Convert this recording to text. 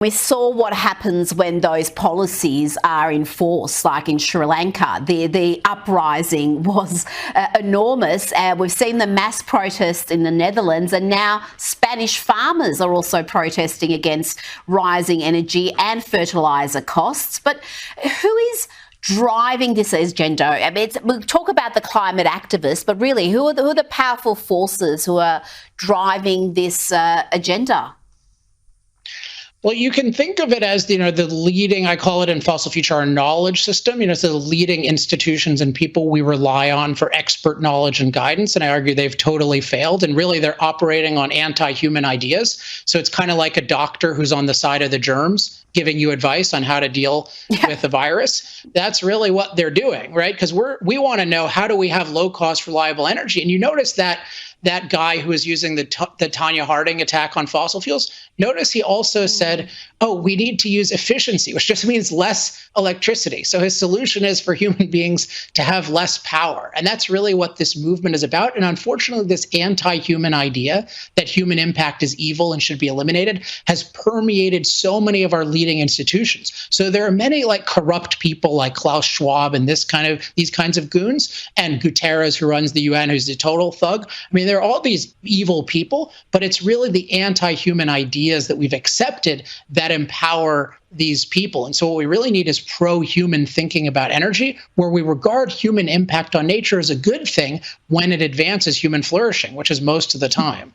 We saw what happens when those policies are enforced, like in Sri Lanka. The uprising was enormous. We've seen the mass protests in the Netherlands, and now Spanish farmers are also protesting against rising energy and fertiliser costs. But who is driving this agenda? I mean, we talk about the climate activists, but really, who are the powerful forces who are driving this agenda? Well, you can think of it as, the leading, I call it in Fossil Future, our knowledge system, so the leading institutions and people we rely on for expert knowledge and guidance. And I argue they've totally failed. And really, they're operating on anti-human ideas. So it's kind of like a doctor who's on the side of the germs, giving you advice on how to deal with the virus. That's really what they're doing, right? Because we want to know, how do we have low-cost, reliable energy? And you notice that guy who was using the Tanya Harding attack on fossil fuels, notice he also said, we need to use efficiency, which just means less electricity. So his solution is for human beings to have less power. And that's really what this movement is about. And unfortunately, this anti-human idea that human impact is evil and should be eliminated has permeated so many of our leading institutions. So there are many corrupt people like Klaus Schwab and these kinds of goons, and Guterres, who runs the UN, who's a total thug. I mean, there are all these evil people, but it's really the anti-human ideas that we've accepted that empower these people. And so what we really need is pro-human thinking about energy, where we regard human impact on nature as a good thing when it advances human flourishing, which is most of the time.